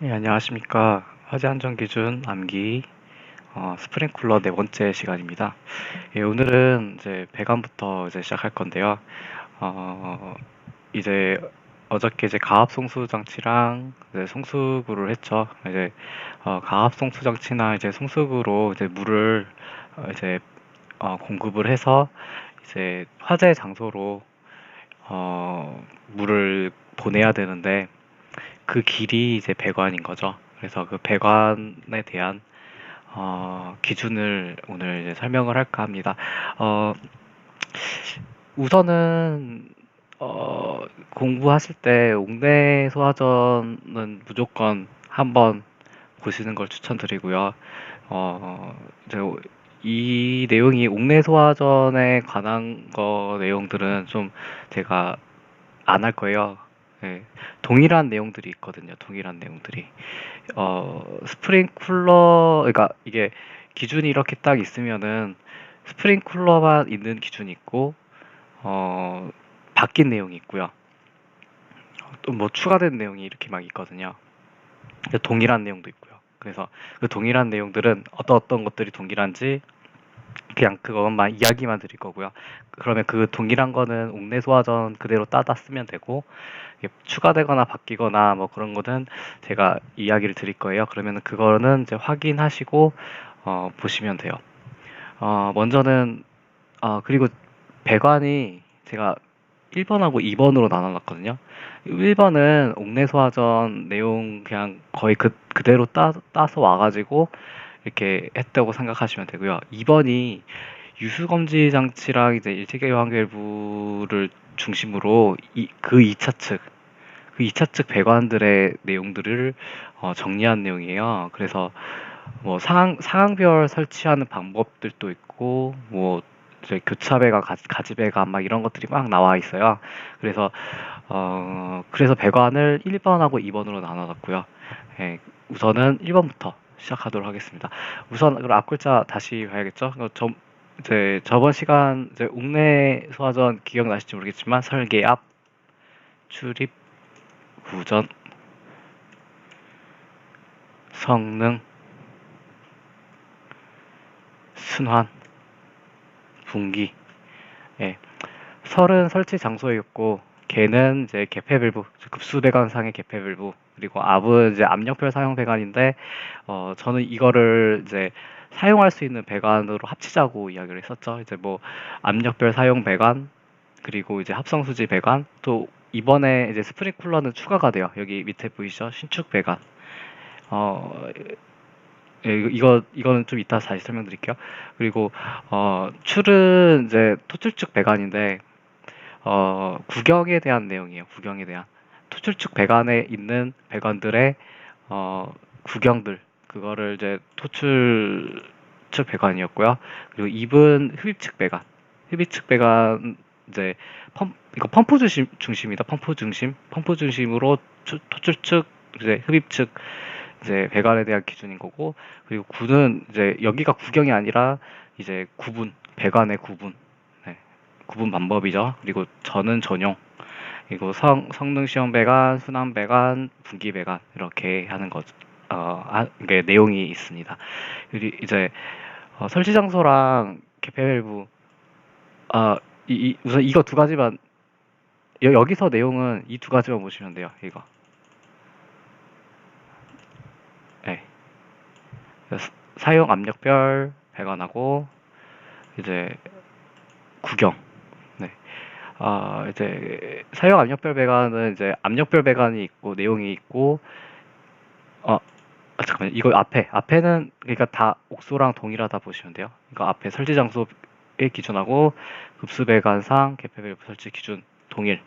예, 안녕하십니까. 화재 안전 기준 암기 스프링클러 네 번째 시간입니다. 예, 오늘은 이제 배관부터 이제 시작할 건데요. 어, 이제 어저께 이제 가압 송수 장치랑 이제 송수구를 했죠. 이제 가압 송수 장치나 이제 송수구로 이제 물을 이제 공급을 해서 이제 화재 장소로 물을 보내야 되는데 그 길이 이제 배관인 거죠. 그래서 그 배관에 대한 기준을 오늘 이제 설명을 할까 합니다. 어, 우선은 공부하실 때 옥내 소화전은 무조건 한번 보시는 걸 추천드리고요. 이제 이 내용이 옥내 소화전에 관한 거 내용들은 좀 제가 안 할 거예요. 네, 동일한 내용들이 있거든요. 동일한 내용들이. 스프링쿨러, 그러니까 이게 기준이 이렇게 딱 있으면은 스프링쿨러만 있는 기준이 있고, 어, 바뀐 내용이 있고요. 또 뭐 추가된 내용이 이렇게 막 있거든요. 동일한 내용도 있고요. 그래서 그 동일한 내용들은 어떤 것들이 동일한지 그냥 그것만 이야기만 드릴 거고요. 그러면 그 동일한 거는 옥내 소화전 그대로 따다 쓰면 되고, 추가되거나 바뀌거나 뭐 그런 거는 제가 이야기를 드릴 거예요. 그러면 그거는 이제 확인하시고 보시면 돼요. 먼저는 그리고 배관이 제가 1번하고 2번으로 나눠놨거든요. 1번은 옥내 소화전 내용 그냥 거의 그대로 따서 와가지고 이렇게 했다고 생각하시면 되고요. 2번이 유수검지 장치랑 이제 일체계 환경부를 중심으로 그 2차 측, 그 2차 측 배관들의 내용들을 정리한 내용이에요. 그래서 뭐 상황별 설치하는 방법들도 있고, 뭐 이제 교차 배관, 가지 배관 막 이런 것들이 막 나와 있어요. 그래서 그래서 배관을 1번하고 2번으로 나눠놨고요. 예, 우선은 1번부터 시작하도록 하겠습니다. 우선 그럼 앞 글자 다시 봐야겠죠? 이제 저번 시간 이제 옥내 소화전 기억나실지 모르겠지만 설계 앞, 출입, 구전, 성능, 순환, 분기. 예. 설은 설치 장소였고, 개는 이제 개폐 밸브, 급수 배관상의 개폐 밸브, 그리고 압은 이제 압력별 사용 배관인데, 저는 이거를 이제 사용할 수 있는 배관으로 합치자고 이야기를 했었죠. 이제 뭐 압력별 사용 배관, 그리고 이제 합성수지 배관, 또 이번에 이제 스프링쿨러는 추가가 돼요. 여기 밑에 보이시죠? 신축 배관. 어, 예, 이거는 좀 이따 다시 설명드릴게요. 그리고 출은 이제 토출축 배관인데 구경에 대한 내용이에요. 구경에 대한 토출축 배관에 있는 배관들의 구경들, 그거를 이제 토출축 배관이었고요. 그리고 입은 흡입축 배관. 흡입축 배관 이제 이거 펌프 중심이다. 펌프 중심으로 토출축 이제 흡입축 이제 배관에 대한 기준인 거고, 그리고 구는 이제 여기가 구경이 아니라 이제 구분, 배관의 구분, 네, 구분 방법이죠. 그리고 전은 전용, 그리고 성능 시험 배관, 순환 배관, 분기 배관 이렇게 하는 거, 이게 내용이 있습니다. 그리고 이제 설치 장소랑 개폐 밸브, 우선 이거 두 가지만, 여기서 내용은 이 두 가지만 보시면 돼요. 이거. 네. 사용 압력별 배관하고 이제 구경. 네. 이제 사용 압력별 배관은 이제 압력별 배관이 있고 내용이 있고 잠깐만요. 이거 앞에는 그러니까 다 옥소랑 동일하다 보시면 돼요. 이거 앞에 설치 장소의 기준하고 급수 배관상 개폐 밸브 설치 기준 동일.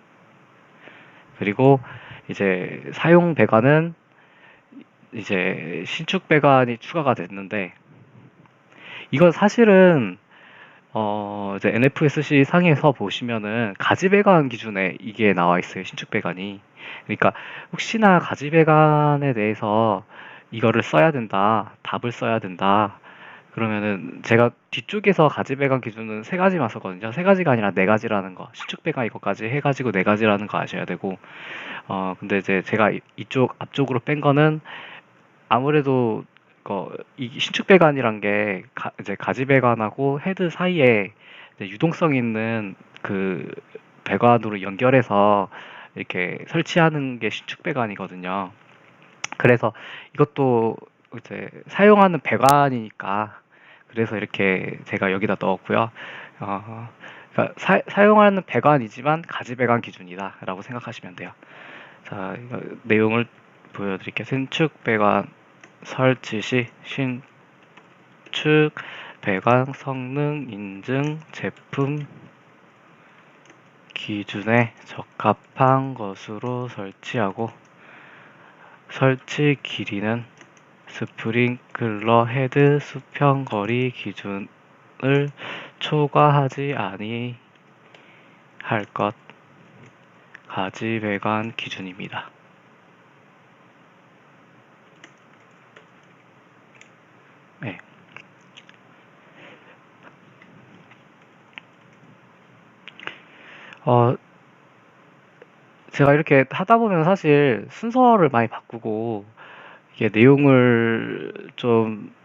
그리고 이제 사용 배관은 이제 신축 배관이 추가가 됐는데, 이건 사실은 이제 NFSC 상에서 보시면은 가지 배관 기준에 이게 나와 있어요. 신축 배관이. 그러니까 혹시나 가지 배관에 대해서 이거를 써야 된다, 답을 써야 된다, 그러면은 제가 뒤쪽에서 가지 배관 기준은 세 가지만 썼거든요. 세 가지가 아니라 네 가지라는 거. 신축 배관 이것까지 해가지고 네 가지라는 거 아셔야 되고, 근데 이제 제가 이쪽 앞쪽으로 뺀 거는 아무래도 이 신축 배관이란 게 이제 가지 배관하고 헤드 사이에 이제 유동성 있는 그 배관으로 연결해서 이렇게 설치하는 게 신축 배관이거든요. 그래서 이것도 이제 사용하는 배관이니까 그래서 이렇게 제가 여기다 넣었고요. 그러니까 사용하는 배관이지만 가지 배관 기준이다라고 생각하시면 돼요. 자, 이거 내용을 보여드릴게요. 신축 배관 설치 시 신축 배관 성능 인증 제품 기준에 적합한 것으로 설치하고 설치 길이는 스프링클러 헤드 수평 거리 기준을 초과하지 아니할 것 가지 배관 기준입니다. 네. 제가 이렇게 하다 보면 사실 순서를 많이 바꾸고 이게 내용을 좀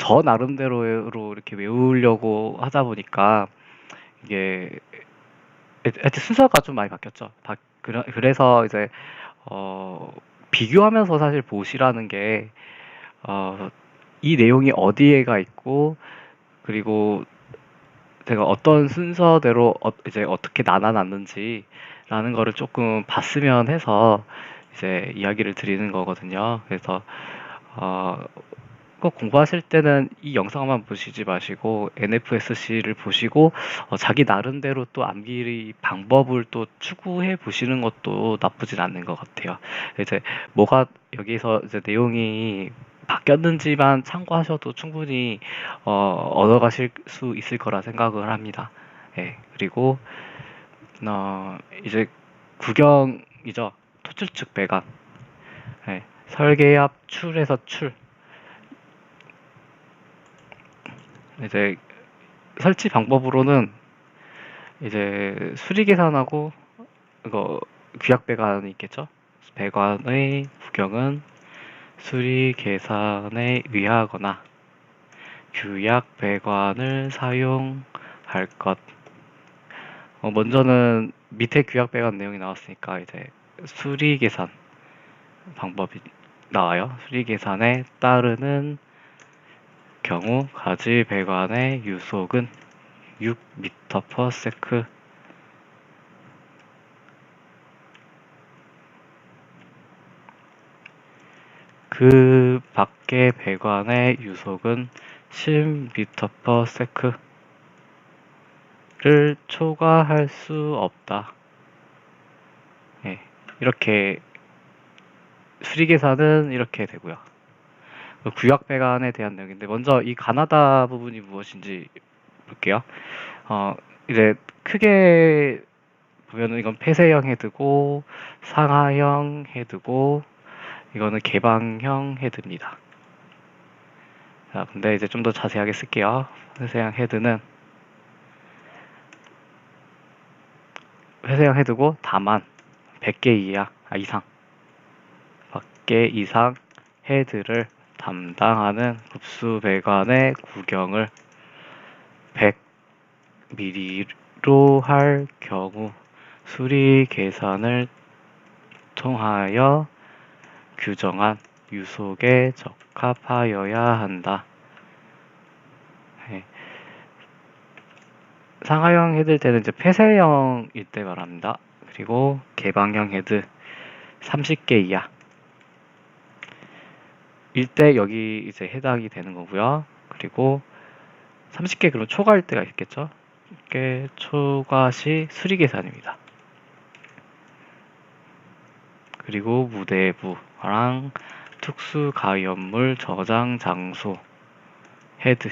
저 나름대로 이렇게 외우려고 하다 보니까 이게 하여튼 순서가 좀 많이 바뀌었죠. 그래서 이제 어, 비교하면서 사실 보시라는 게 이 내용이 어디에가 있고 그리고 제가 어떤 순서대로 이제 어떻게 나눠놨는지라는 거를 조금 봤으면 해서 이제 이야기를 드리는 거거든요. 그래서 어, 꼭 공부하실 때는 이 영상만 보시지 마시고 NFSC를 보시고 자기 나름대로 또 암기 방법을 또 추구해 보시는 것도 나쁘진 않는 것 같아요. 이제 뭐가 여기서 이제 내용이 바뀌었는지만 참고하셔도 충분히 얻어가실 수 있을 거라 생각을 합니다. 예, 그리고 이제 구경이죠. 토출축 배관. 예, 설계압 출에서 출. 이제 설치 방법으로는 이제 수리 계산하고 이거 규약 배관이 있겠죠. 배관의 구경은 수리 계산에 의하거나 규약 배관을 사용할 것. 먼저는 밑에 규약 배관 내용이 나왔으니까 이제 수리 계산 방법이 나와요. 수리 계산에 따르는 경우 가지 배관의 유속은 6m/s 그 밖의 배관의 유속은 10m/s를 초과할 수 없다. 예, 이렇게 수리 계산은 이렇게 되고요. 구역 배관에 대한 내용인데 먼저 이 가나다 부분이 무엇인지 볼게요. 이제 크게 보면은 이건 폐쇄형 헤드고 상하형 헤드고 이거는 개방형 헤드입니다. 자, 근데 이제 좀 더 자세하게 쓸게요. 폐쇄형 헤드는 폐쇄형 헤드고 다만 100개 이상 100개 이상 헤드를 담당하는 급수 배관의 구경을 100mm로 할 경우 수리 계산을 통하여 규정한 유속에 적합하여야 한다. 네. 상하형 헤드일 때는 이제 폐쇄형일 때 말합니다. 그리고 개방형 헤드 30개 이하 일 때 여기 이제 해당이 되는 거고요. 그리고 30개 그럼 초과일 때가 있겠죠. 꽤 초과 시 수리 계산입니다. 그리고 무대부랑 특수 가연물 저장 장소 헤드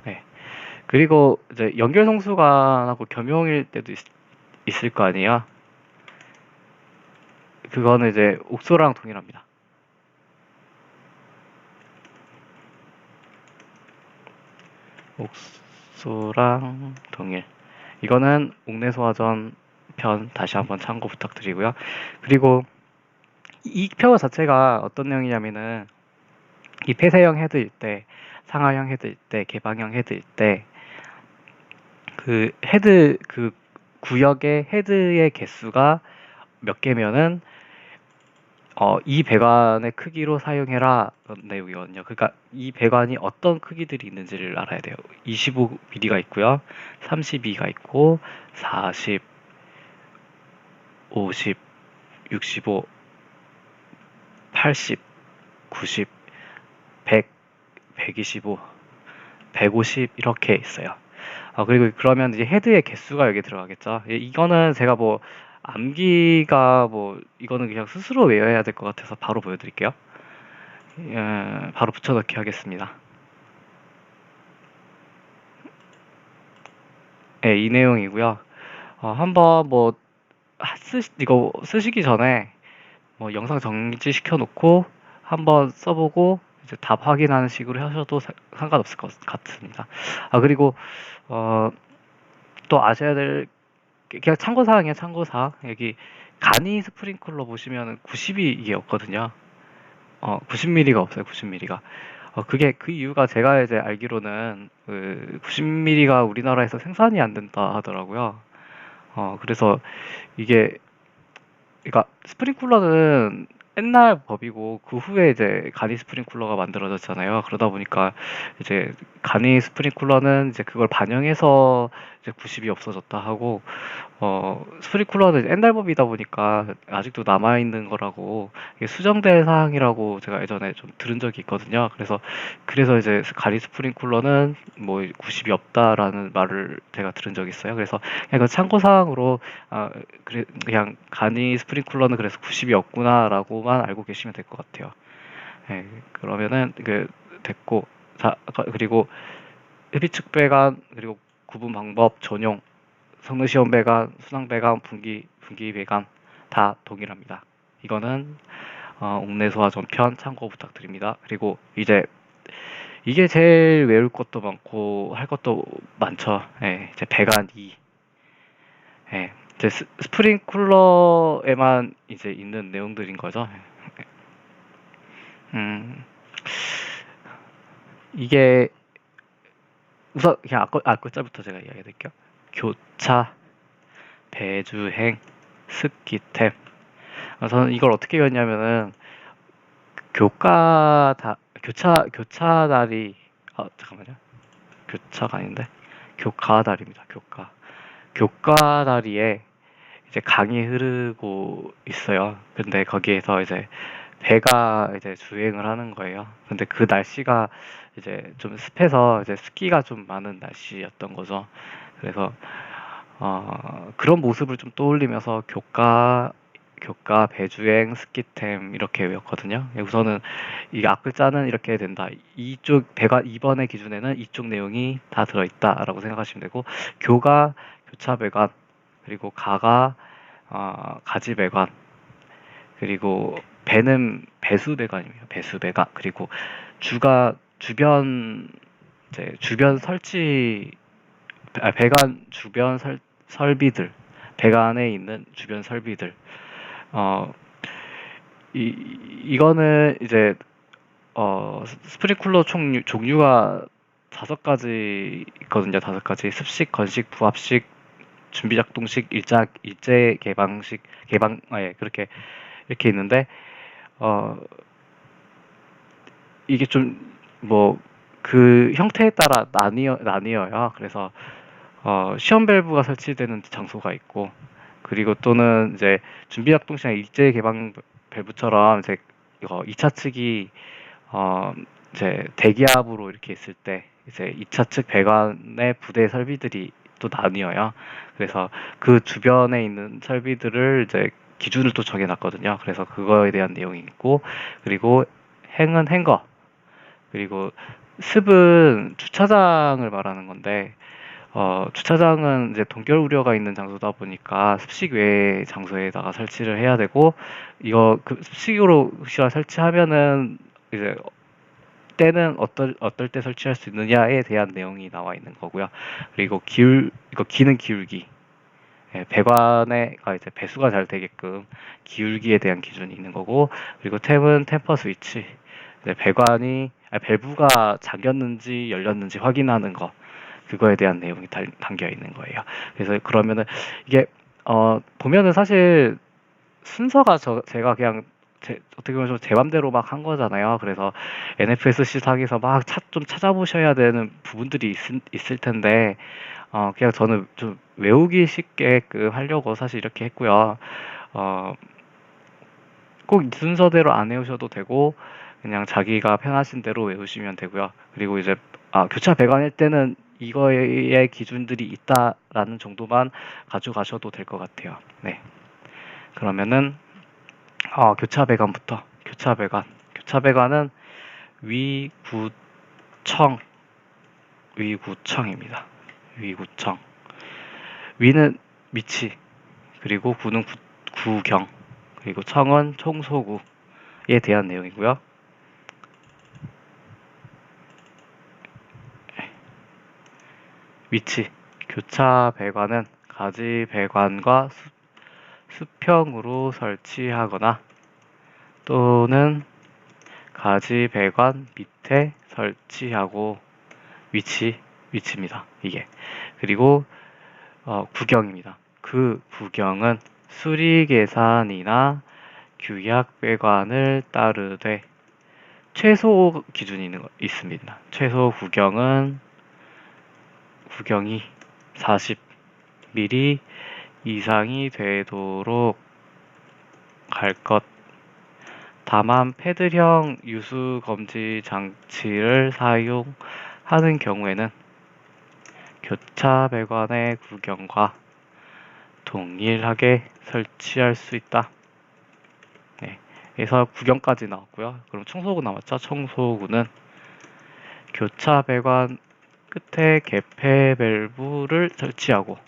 네. 그리고 이제 연결 성수관하고 겸용일 때도 있을 거 아니에요. 그거는 이제 옥소랑 동일합니다. 옥소랑 동일. 이거는 옥내소화전 편 다시 한번 참고 부탁드리고요. 그리고 이 표 자체가 어떤 내용이냐면은 이 폐쇄형 헤드일 때, 상하형 헤드일 때, 개방형 헤드일 때 그 헤드 그 구역의 헤드의 개수가 몇 개면은 이 배관의 크기로 사용해라 그런 내용이거든요. 그러니까 이 배관이 어떤 크기들이 있는지를 알아야 돼요. 25mm가 있고요. 32가 있고 40, 50, 65, 80, 90, 100, 125, 150 이렇게 있어요. 그리고 그러면 이제 헤드의 개수가 여기 들어가겠죠. 이거는 제가 뭐 암기가 뭐 이거는 그냥 스스로 외워야 될 것 같아서 바로 보여드릴게요. 바로 붙여넣기 하겠습니다. 네, 이 내용이고요. 한번 뭐 이거 쓰시기 전에 뭐 영상 정지시켜 놓고 한번 써보고 이제 답 확인하는 식으로 하셔도 상관없을 것 같습니다. 그리고 또 아셔야 될 그냥 참고사항이에요. 참고사항. 여기 간이 스프링클러 보시면 90이 이게 없거든요. 90mm가 없어요. 90mm가. 그게 그 이유가 제가 이제 알기로는 그 90mm가 우리나라에서 생산이 안 된다 하더라고요. 그래서 이게 그러니까 스프링쿨러는 옛날 법이고 그 후에 이제 간이 스프링쿨러가 만들어졌잖아요. 그러다 보니까 이제 간이 스프링쿨러는 이제 그걸 반영해서 이제 90이 없어졌다 하고 스프링쿨러는 옛날 법이다 보니까 아직도 남아 있는 거라고 이게 수정될 사항이라고 제가 예전에 좀 들은 적이 있거든요. 그래서 이제 간이 스프링쿨러는 뭐 90이 없다라는 말을 제가 들은 적이 있어요. 그래서 그냥 참고 사항으로 그냥 간이 스프링쿨러는 그래서 90이 없구나라고만 알고 계시면 될 것 같아요. 네, 그러면은 됐고 자 그리고 흡입축 배관 그리고 구분 방법 전용 성능 시험 배관 순항 배관 분기 배관 다 동일합니다. 이거는 옥내소화 전편 참고 부탁드립니다. 그리고 이게 제일 외울 것도 많고 할 것도 많죠. 예, 이제 배관 2. 예, 이제 스프링쿨러에만 이제 있는 내용들인 거죠. 음, 이게 우선 그냥 앞글자부터 제가 이야기해 드릴게요. 교차, 배주행, 습기템. 저는 이걸 어떻게 외웠냐면은 교차 다리 잠깐만요. 교차가 아닌데 교가 다리입니다. 교가 다리에 이제 강이 흐르고 있어요. 근데 거기에서 이제 배가 이제 주행을 하는 거예요. 근데 그 날씨가 이제 좀 습해서 이제 습기가 좀 많은 날씨였던 거죠. 그래서 그런 모습을 좀 떠올리면서 교가, 배주행, 습기템 이렇게 외웠거든요. 우선은 이 앞글자는 이렇게 된다. 이쪽 배가 2번의 기준에는 이쪽 내용이 다 들어있다라고 생각하시면 되고 교가 교차 배관 그리고 가가 가지 배관 그리고 배는 배수 배관입니다. 배수 배관 그리고 주가 주변 설치 배관 주변 설비들 배관에 있는 주변 설비들 어, 이거는 이제 스프링쿨러 종류가 5가지 있거든요. 5가지 습식, 건식, 부합식, 준비 작동식, 일제 개방식, 그렇게 이렇게 있는데 어, 이게 좀 뭐 그 형태에 따라 나뉘어요. 그래서 시험 밸브가 설치되는 장소가 있고 그리고 또는 이제 준비 작동시나 일제 개방 밸브처럼 이제 이거 2차 측이 이제 대기압으로 이렇게 있을 때 이제 2차 측 배관의 부대 설비들이 또 나뉘어요. 그래서 그 주변에 있는 설비들을 이제 기준을 또 정해놨거든요. 그래서 그거에 대한 내용이 있고 그리고 행은 행거 그리고 습은 주차장을 말하는 건데 주차장은 이제 동결 우려가 있는 장소다 보니까 습식 외의 장소에다가 설치를 해야 되고, 이거 그 습식으로 혹시나 설치하면은 이제 때는 어떨 때 설치할 수 있느냐에 대한 내용이 나와 있는 거고요. 그리고 이거 기능 기울기. 예, 배관에가 이제 배수가 잘 되게끔 기울기에 대한 기준이 있는 거고, 그리고 템은 템퍼 스위치. 이제 밸브가 잠겼는지 열렸는지 확인하는 거. 그거에 대한 내용이 담겨 있는 거예요. 그래서 그러면은 이게 보면은 사실 순서가 제가 그냥 어떻게 보면 좀 제 맘대로 막 한 거잖아요. 그래서 NFSC 상에서 막 좀 찾아보셔야 되는 부분들이 있을 텐데, 그냥 저는 좀 외우기 쉽게끔 하려고 사실 이렇게 했고요. 어, 꼭 이 순서대로 안 외우셔도 되고, 그냥 자기가 편하신 대로 외우시면 되고요. 그리고 이제, 교차 배관일 때는 이거의 기준들이 있다라는 정도만 가져가셔도 될 것 같아요. 네. 그러면은, 교차 배관부터. 교차 배관. 교차 배관은 위구청, 위구청입니다. 위구청. 위는 위치, 그리고 구는 구경, 그리고 청은 청소구에 대한 내용이고요. 위치, 교차 배관은 가지 배관과 수평으로 설치하거나 또는 가지 배관 밑에 설치하고, 위치입니다. 이게. 그리고 구경입니다. 그 구경은 수리 계산이나 규약 배관을 따르되 최소 기준이 있습니다. 최소 구경이 40mm 이상이 되도록 할 것. 다만 패드형 유수 검지 장치를 사용하는 경우에는 교차 배관의 구경과 동일하게 설치할 수 있다. 네. 그래서 구경까지 나왔고요. 그럼 청소구 남았죠? 청소구는 교차 배관 끝에 개폐 밸브를 설치하고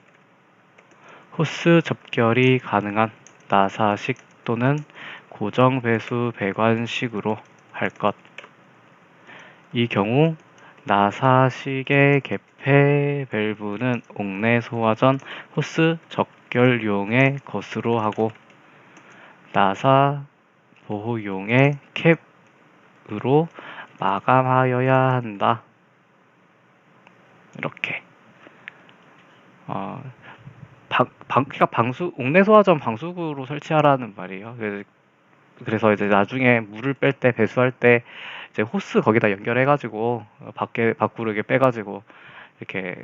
호스 접결이 가능한 나사식 또는 고정 배수 배관식으로 할 것. 이 경우 나사식의 개폐 밸브는 옥내 소화 전 호스 접결용의 것으로 하고 나사 보호용의 캡으로 마감하여야 한다. 이렇게. 그러니까 옥내 소화전 방수구로 설치하라는 말이에요. 그래서 이제 나중에 물을 뺄 때, 배수할 때 이제 호스 거기다 연결해가지고 밖으로 이렇게 빼가지고 이렇게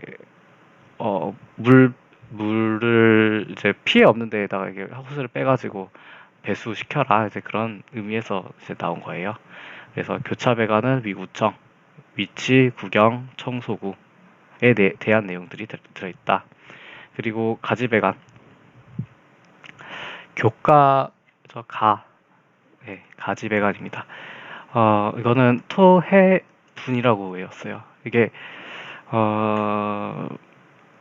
물을 이제 피해 없는 데에다가 이게 호스를 빼가지고 배수시켜라, 이제 그런 의미에서 이제 나온 거예요. 그래서 교차 배관은 위구청, 위치, 구경, 청소구에 대한 내용들이 들어있다. 그리고 가지 배관, 네, 가지 배관입니다. 이거는 토해분이라고 외웠어요. 이게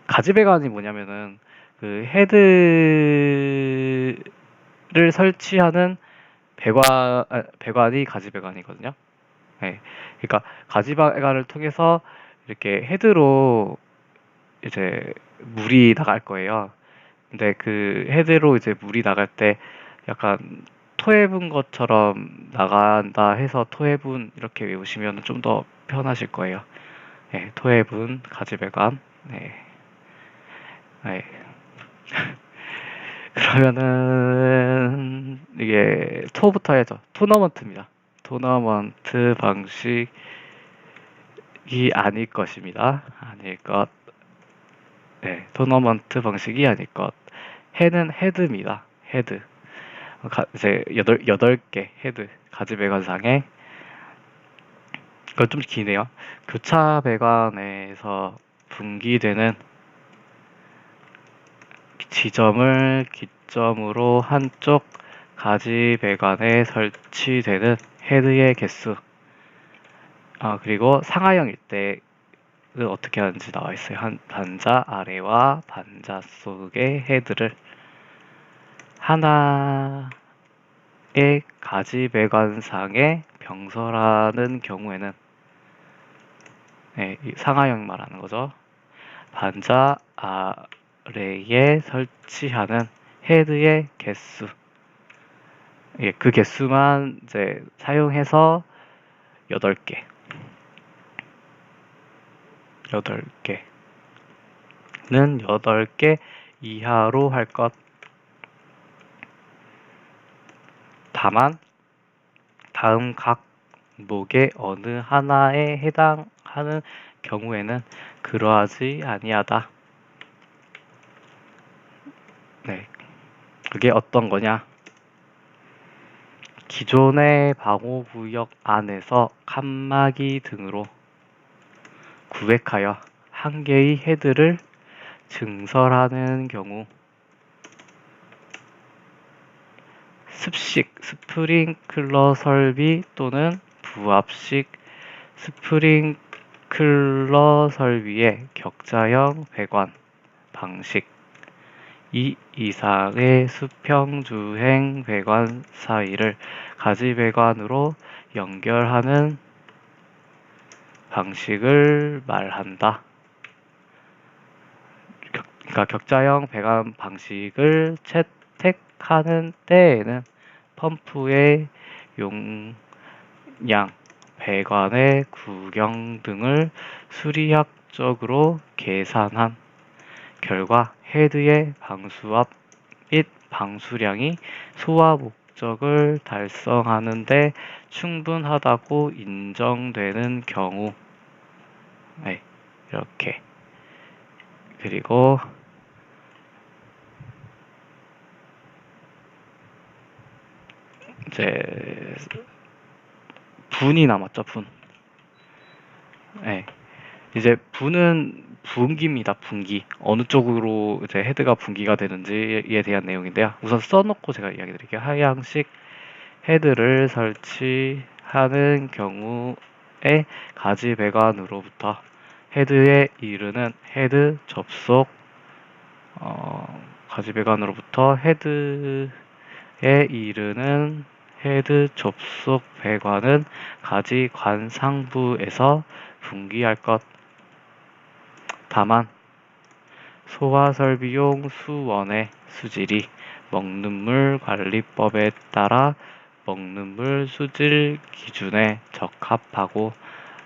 가지 배관이 뭐냐면은 그 헤드를 설치하는 배관이 가지 배관이거든요. 네, 그러니까 가지 배관을 통해서 이렇게 헤드로 이제 물이 나갈 거예요. 근데 그 헤드로 이제 물이 나갈 때 약간 토해분 것처럼 나간다 해서 토해분 이렇게 외우시면 좀 더 편하실 거예요. 네, 토해분, 가지배관. 네. 네. 그러면은 이게 토부터 해야죠. 토너먼트입니다. 토너먼트 방식이 아닐 것입니다. 아닐 것. 네, 토너먼트 방식이 아닐 것. 해는 헤드입니다. 헤드. 이제 8개 헤드. 가지 배관상에. 이건 좀 기네요. 교차 배관에서 분기되는 지점을 기점으로 한쪽 가지 배관에 설치되는 헤드의 개수. 그리고 상하형일 때 어떻게 하는지 나와 있어요. 한 반자 아래와 반자 속의 헤드를 하나의 가지배관상에 병설하는 경우에는, 네, 상하형 말하는 거죠. 반자 아래에 설치하는 헤드의 개수, 예, 그 개수만 이제 사용해서 8개, 8개는 8개 이하로 할 것. 다만 다음 각 목의 어느 하나에 해당하는 경우에는 그러하지 아니하다. 네, 그게 어떤 거냐? 기존의 방호구역 안에서 칸막이 등으로 구획하여 한 개의 헤드를 증설하는 경우, 습식 스프링클러 설비 또는 부압식 스프링클러 설비의 격자형 배관 방식, 이 이상의 수평주행 배관 사이를 가지배관으로 연결하는 방식을 말한다. 그러니까 격자형 배관 방식을 채택하는 때에는 펌프의 용량, 배관의 구경 등을 수리학적으로 계산한 결과 헤드의 방수압 및 방수량이 소화 목적을 달성하는 데 충분하다고 인정되는 경우, 네, 이렇게. 그리고 이제 분이 남았죠, 분. 네, 이제 분은 분기입니다, 분기. 어느 쪽으로 이제 헤드가 분기가 되는지에 대한 내용인데요. 우선 써놓고 제가 이야기 드릴게요. 하향식 헤드를 설치하는 경우에 가지 배관으로부터 헤드에 이르는 헤드 접속, 가지 배관으로부터 헤드에 이르는 헤드 접속 배관은 가지 관 상부에서 분기할 것. 다만 소화 설비용 수원의 수질이 먹는 물 관리법에 따라 먹는 물 수질 기준에 적합하고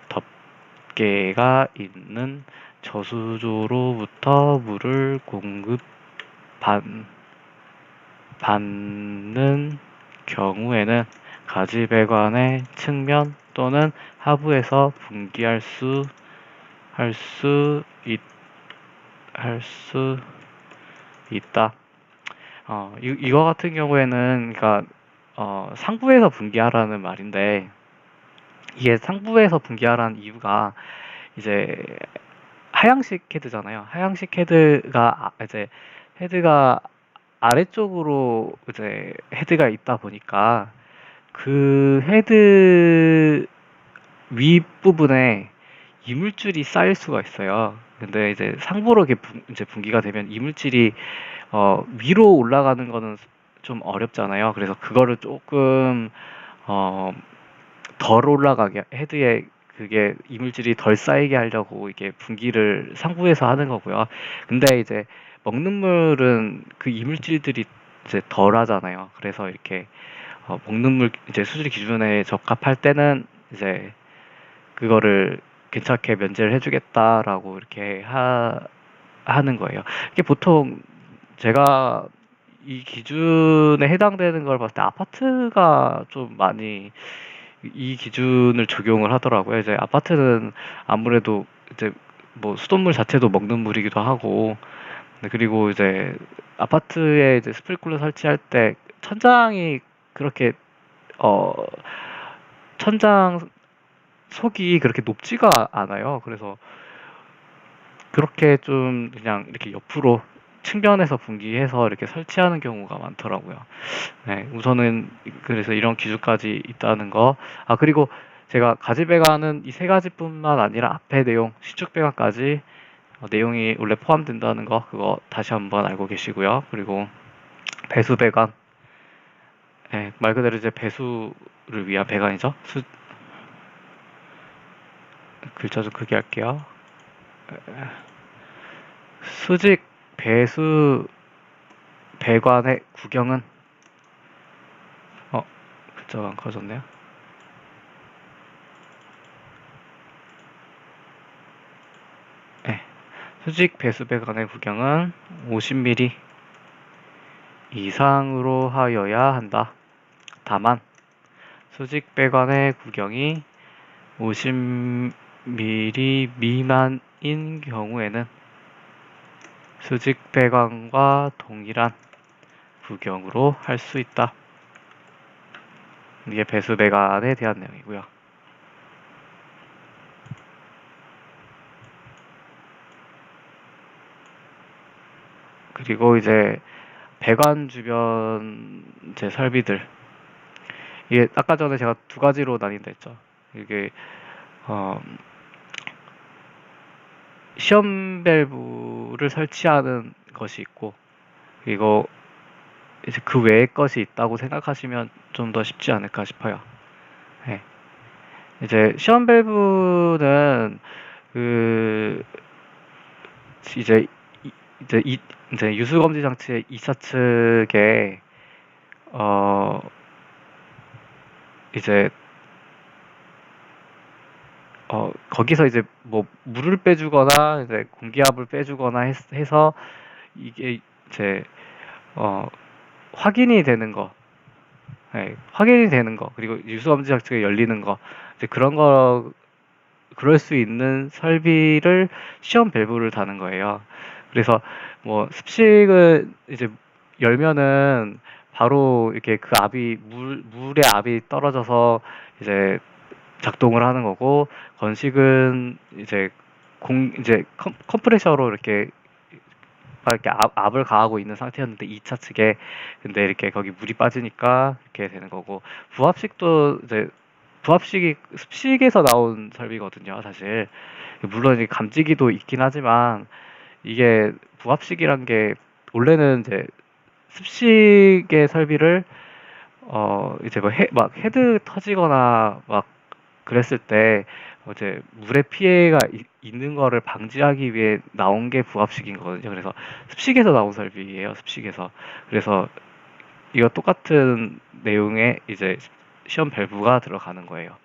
덮개가 있는 저수조로부터 물을 받는 경우에는 가지배관의 측면 또는 하부에서 분기할 수 있다. 이거 같은 경우에는, 그러니까, 상부에서 분기하라는 말인데, 이게 상부에서 분기하라는 이유가, 이제, 하향식 헤드잖아요. 하향식 헤드가, 이제, 헤드가 아래쪽으로, 이제, 헤드가 있다 보니까, 그 헤드 윗부분에 이물질이 쌓일 수가 있어요. 근데 이제 상부로 이렇게 이제 분기가 되면 이물질이 위로 올라가는 거는 좀 어렵잖아요. 그래서 그거를 조금 어, 덜 올라가게 헤드에 그게 이물질이 덜 쌓이게 하려고 이게 분기를 상부에서 하는 거고요. 근데 이제 먹는 물은 그 이물질들이 이제 덜 하잖아요. 그래서 이렇게 먹는 물 이제 수질 기준에 적합할 때는 이제 그거를 괜찮게 면제를 해주겠다라고 이렇게 하는 거예요. 이게 보통 제가 이 기준에 해당되는 걸 봤을 때 아파트가 좀 많이 이 기준을 적용을 하더라고요. 이제 아파트는 아무래도 이제 뭐 수돗물 자체도 먹는 물이기도 하고, 네, 그리고 이제 아파트에 이제 스프링클러 설치할 때 천장이 그렇게 어 천장 속이 그렇게 높지가 않아요. 그래서 그렇게 좀 그냥 이렇게 옆으로 측면에서 분기해서 이렇게 설치하는 경우가 많더라고요. 네, 우선은 그래서 이런 기준까지 있다는 거. 그리고 제가 가지 배관은 이 세 가지뿐만 아니라 앞에 내용, 시축 배관까지 내용이 원래 포함된다는 거 그거 다시 한번 알고 계시고요. 그리고 배수 배관, 예, 말 그대로 이제 배수를 위한 배관이죠. 글자 좀 크게 할게요. 수직 배수 배관의 구경은 글자가 안 커졌네요. 네. 수직 배수 배관의 구경은 50mm 이상으로 하여야 한다. 다만 수직 배관의 구경이 50mm 미만인 경우에는 수직 배관과 동일한 구경으로 할 수 있다. 이게 배수 배관에 대한 내용이고요. 그리고 이제 배관 주변 이제 설비들, 이게 아까 전에 제가 두 가지로 나뉜다 했죠. 이게 시험 밸브를 설치하는 것이 있고, 그리고 이제 그 외의 것이 있다고 생각하시면 좀 더 쉽지 않을까 싶어요. 네. 이제 시험 밸브는 그 이제 이제 유수 검지 장치의 2차 측에 이제 거기서 이제 뭐 물을 빼주거나 이제 공기압을 빼주거나 해서 이게 이제 확인이 되는 거, 네, 확인이 되는 거, 그리고 유수검지 장치가 열리는 거, 이제 그런 거 그럴 수 있는 설비를 시험 밸브를 다는 거예요. 그래서 뭐 습식을 이제 열면은 바로 이렇게 그 압이 물의 압이 떨어져서 이제 작동을 하는 거고, 건식은 이제 이제 컴프레셔로 이렇게 압을 가하고 있는 상태였는데 2차 측에, 근데 이렇게 거기 물이 빠지니까 이렇게 되는 거고, 부합식도 이제 부합식이 습식에서 나온 설비거든요, 사실. 물론 이제 감지기도 있긴 하지만 이게 부합식이란 게 원래는 이제 습식의 설비를 이제 막 헤드 터지거나 막 그랬을 때 이제 물의 피해가 있는 거를 방지하기 위해 나온 게 부합식인 거거든요. 그래서 습식에서 나온 설비예요, 습식에서. 그래서 이거 똑같은 내용의 이제 시험 밸브가 들어가는 거예요.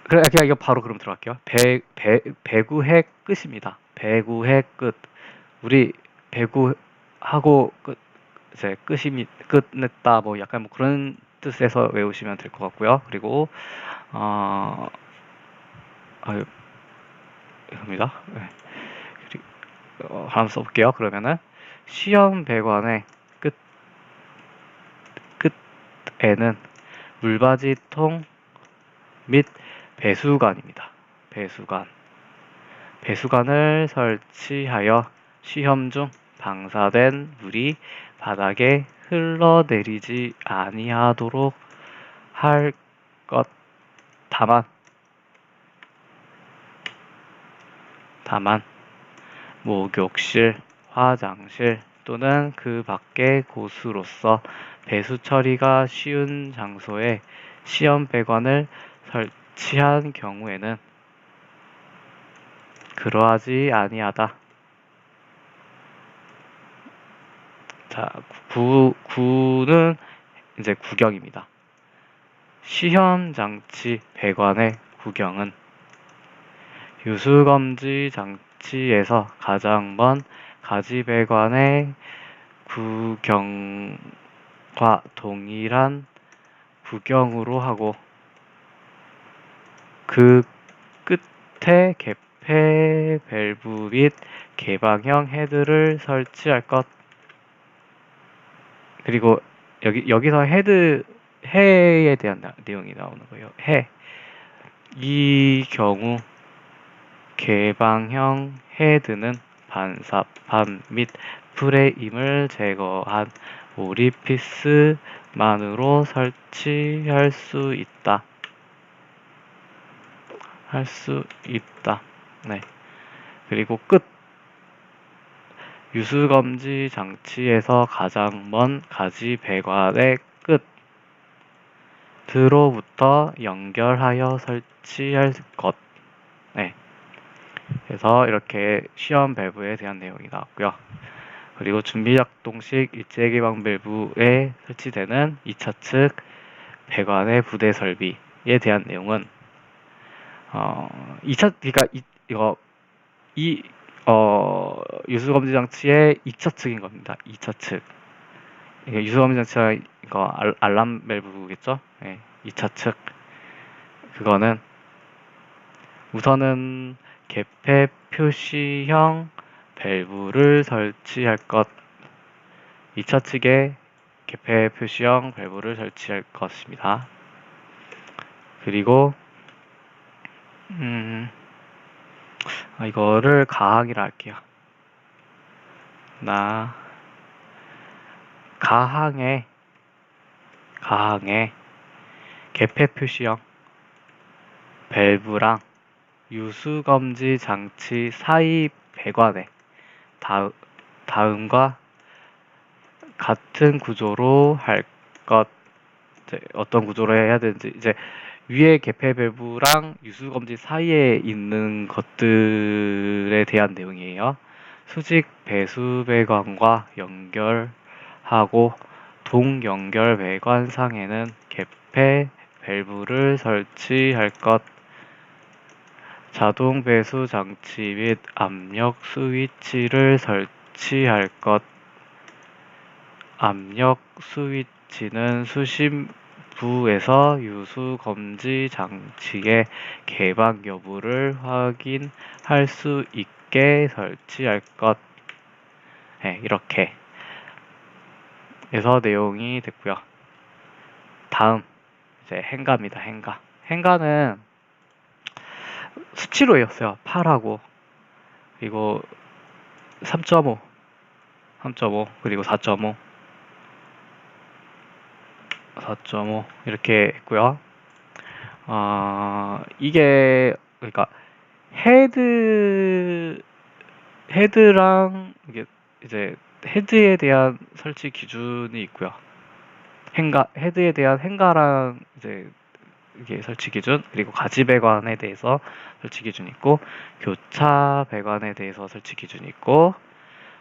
그냥 이거 바로 그럼 들어갈게요. 배구의 끝입니다. 배구의 끝. 우리 배구하고 끝, 이제 끝이 끝냈다, 뭐 약간 뭐 그런 뜻에서 외우시면 될 것 같고요. 그리고 이겁니다. 네. 한번 써볼게요. 그러면은 시험 배관의 끝에는 물받이통 및 배수관입니다. 배수관을 설치하여 시험 중 방사된 물이 바닥에 흘러내리지 아니하도록 할 것. 다만 목욕실, 화장실 또는 그 밖의 곳으로서 배수 처리가 쉬운 장소에 시험 배관을 설치한 경우에는 그러하지 아니하다. 자, 9는 이제 구경입니다. 시험 장치 배관의 구경은 유수검지 장치에서 가장 먼 가지 배관의 구경과 동일한 구경으로 하고, 그 끝에 개폐 밸브 및 개방형 헤드를 설치할 것. 그리고 여기서 해에 대한 내용이 나오는 거예요. 이 경우 개방형 헤드는 반삽판 및 프레임을 제거한 오리피스 만으로 설치할 수 있다. 할 수 있다. 네. 그리고 끝. 유수검지 장치에서 가장 먼 가지 배관의 끝으로부터 연결하여 설치할 것. 네. 그래서 이렇게 시험 밸브에 대한 내용이 나왔고요. 그리고 준비작동식 일제개방 밸브에 설치되는 2차 측 배관의 부대 설비에 대한 내용은 2차 그러니까 유수검지 장치의 2차 측인 겁니다. 2차 측. 유수검지 장치가 이거 알람 밸브겠죠? 네, 2차 측. 그거는 우선은 개폐 표시형 밸브를 설치할 것. 2차 측에 개폐 표시형 밸브를 설치할 것입니다. 그리고 이거를 가항이라 할게요. 가항에 개폐 표시형 밸브랑 유수검지 장치 사이 배관에 다음과 같은 구조로 할 것. 어떤 구조로 해야 되는지 이제 위에 개폐 밸브랑 유수검지 사이에 있는 것들에 대한 내용이에요. 수직 배수 배관과 연결하고 동연결 배관상에는 개폐 밸브를 설치할 것. 자동 배수 장치 및 압력 스위치를 설치할 것. 압력 스위치는 수심부에서 유수 검지 장치의 개방 여부를 확인할 수 있게 설치할 것. 네, 이렇게 해서 내용이 됐고요. 다음 이제 행가입니다. 행가는 수치로 외웠어요. 8하고 그리고 3.5 그리고 4.5 이렇게 했고요. 이게 그러니까 헤드랑 이게 이제 헤드에 대한 설치 기준이 있고요. 헤드에 대한 행가랑 이제 이게 설치 기준, 그리고 가지 배관에 대해서 설치 기준이 있고, 교차 배관에 대해서 설치 기준이 있고,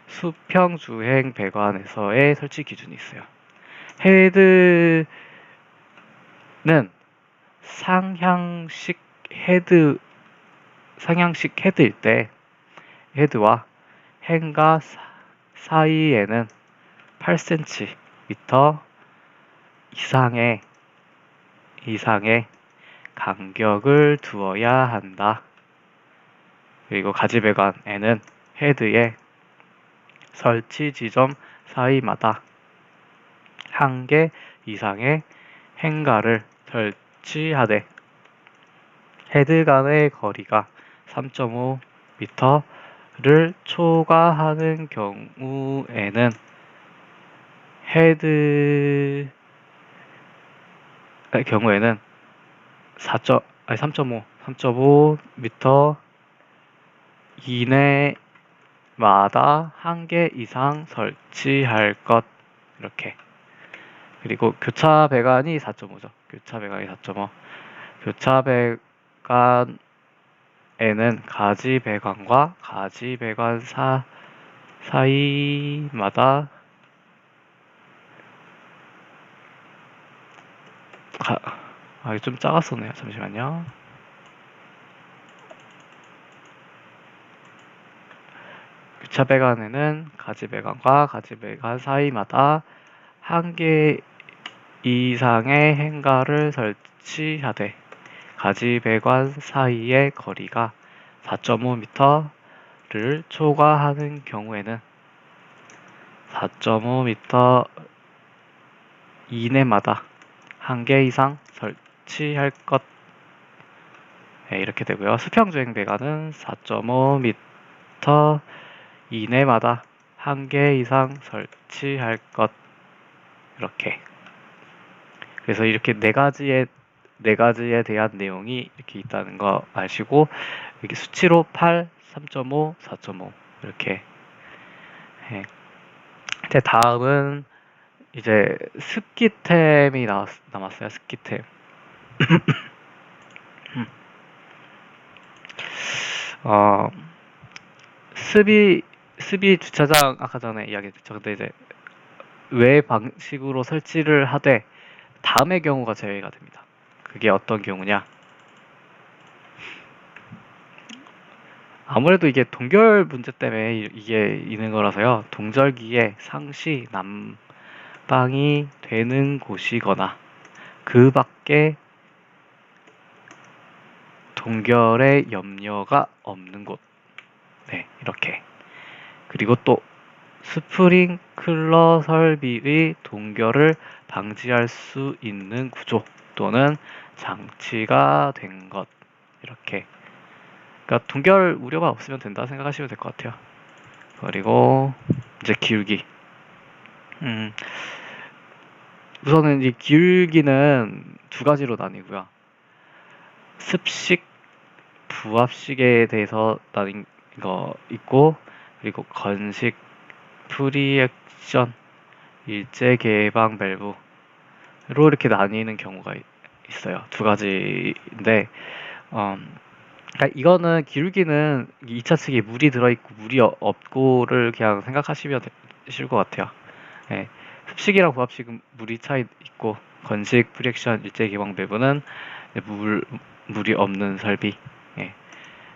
수평 주행 배관에서의 설치 기준이 있어요. 헤드는 상향식 헤드일 때 헤드와 행가 사이에는 8cm 이상의 간격을 두어야 한다. 그리고 가지배관에는 헤드의 설치 지점 사이마다 1개 이상의 행가를 설치하되 헤드 간의 거리가 3.5m를 초과하는 경우에는 3.5m 이내마다 1개 이상 설치할 것. 이렇게. 그리고 교차 배관이 4.5죠. 교차 배관에는 가지 배관과 가지 배관 사이마다 이거 좀 작았었네요. 잠시만요. 교차 배관에는 가지 배관과 가지 배관 사이마다 1개 이상의 행가를 설치하되 가지 배관 사이의 거리가 4.5m를 초과하는 경우에는 4.5m 이내마다 1개 이상 설치할 것. 네, 이렇게 되고요. 수평주행 배관은 4.5m 이내마다 1개 이상 설치할 것. 이렇게. 그래서 이렇게 네 가지에 대한 내용이 이렇게 있다는 거 아시고, 이렇게 수치로 8, 3.5, 4.5 이렇게. 예. 이제 다음은 이제 습기템이 남았어요. 습기템. 어, 습이 주차장 아까 전에 이야기했죠. 근데 이제 외 방식으로 설치를 하되 다음의 경우가 제외가 됩니다. 그게 어떤 경우냐? 아무래도 이게 동결 문제 때문에 이게 있는 거라서요. 동절기에 상시 난방이 되는 곳이거나 그 밖에 동결의 염려가 없는 곳. 네, 이렇게. 그리고 또 스프링클러 설비의 동결을 방지할 수 있는 구조 또는 장치가 된 것. 이렇게. 그러니까 동결 우려가 없으면 된다 생각하시면 될 것 같아요. 그리고 이제 기울기. 음, 우선은 이 기울기는 두 가지로 나뉘고요. 습식, 부합식에 대해서 나뉜 거 있고, 그리고 건식, 프리액션, 일제 개방 밸브로 이렇게 나뉘는 경우가 있어요. 두 가지인데, 그러니까 이거는 기울기는 2차 측에 물이 들어있고 물이 없고를 그냥 생각하시면 되실 것 같아요. 예. 습식이랑 부합식은 물이 차이 있고, 건식, 프리액션, 일제 개방 밸브는 물이 없는 설비. 예.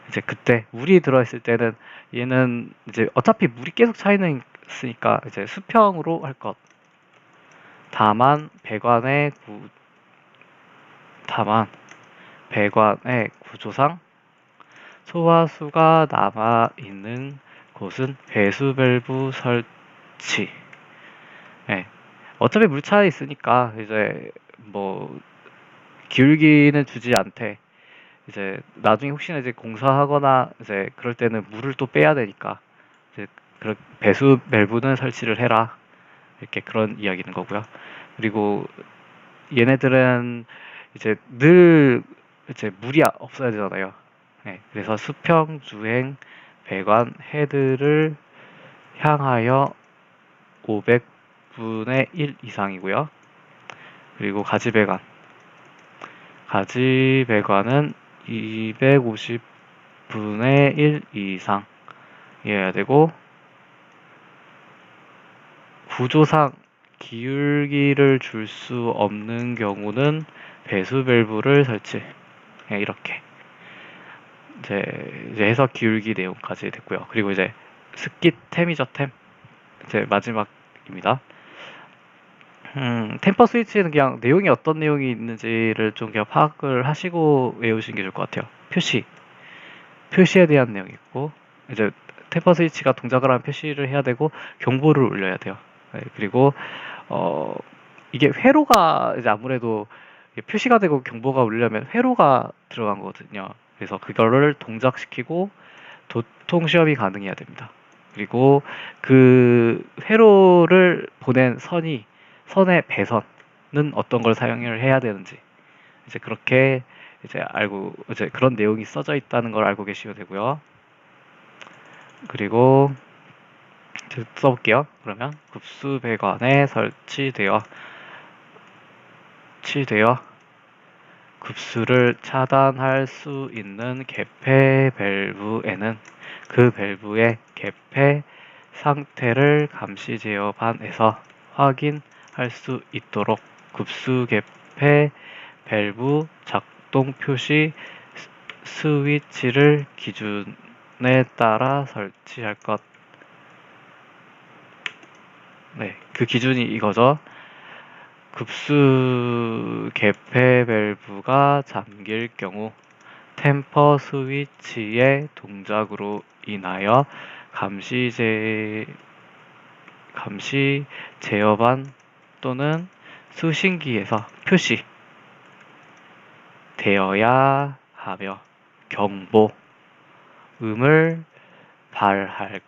이제 그때 물이 들어있을 때는 얘는 이제 어차피 물이 계속 차이는 있으니까 이제 수평으로 할 것. 다만 배관의 구조상 소화수가 남아 있는 곳은 배수 밸브 설치. 예. 어차피 물 차이 있으니까 이제 뭐 기울기는 주지 않되 이제 나중에 혹시나 이제 공사하거나 이제 그럴 때는 물을 또 빼야 되니까 이제 그런 배수 밸브는 설치를 해라, 이렇게 그런 이야기는 거고요. 그리고 얘네들은 이제 늘 이제 물이 없어야 되잖아요. 네, 그래서 수평, 주행, 배관, 헤드를 향하여 500분의 1 이상이고요. 그리고 가지배관은 250분의 1 이상이어야 되고, 구조상 기울기를 줄 수 없는 경우는 배수 밸브를 설치. 네, 이렇게 이제 해서 기울기 내용까지 됐고요. 그리고 이제 습기템이죠, 템. 이제 마지막입니다. 템퍼 스위치는 그냥 내용이 어떤 내용이 있는지를 좀 그냥 파악을 하시고 외우시는 게 좋을 것 같아요. 표시에 대한 내용이 있고, 이제 템퍼 스위치가 동작을 하면 표시를 해야 되고 경보를 울려야 돼요. 네, 그리고 이게 회로가 이제 아무래도 표시가 되고 경보가 울리려면 회로가 들어간 거거든요. 그래서 그거를 동작시키고 도통 시험이 가능해야 됩니다. 그리고 그 회로를 보낸 선의 배선은 어떤 걸 사용을 해야 되는지 이제 그렇게 이제 이제 그런 내용이 써져 있다는 걸 알고 계시면 되고요. 그리고 이제 써볼게요. 그러면 급수배관에 설치되어 급수를 차단할 수 있는 개폐 밸브에는 그 밸브의 개폐 상태를 감시 제어반에서 확인할 수 있도록 급수 개폐 밸브 작동 표시 스위치를 기준에 따라 설치할 것. 네, 그 기준이 이거죠. 급수 개폐 밸브가 잠길 경우 템퍼 스위치의 동작으로 인하여 감시 제어반 또는 수신기에서 표시되어야 하며 경보음을 발할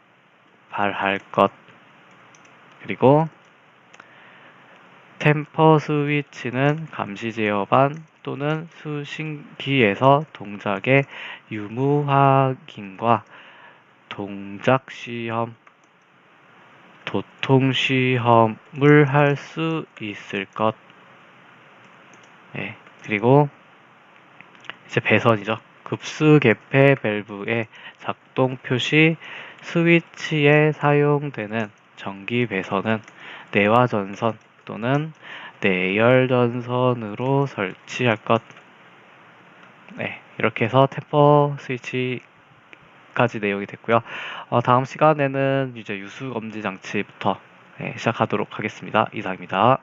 것. 그리고 템퍼 스위치는 감시 제어반 또는 수신기에서 동작의 유무 확인과 동작 시험, 도통 시험을 할 수 있을 것. 네, 그리고 이제 배선이죠. 급수 개폐 밸브의 작동 표시 스위치에 사용되는 전기 배선은 내화 전선 또는 내열 전선으로 설치할 것. 네, 이렇게 해서 템퍼 스위치까지 내용이 됐고요. 다음 시간에는 이제 유수 검지 장치부터 시작하도록 하겠습니다. 이상입니다.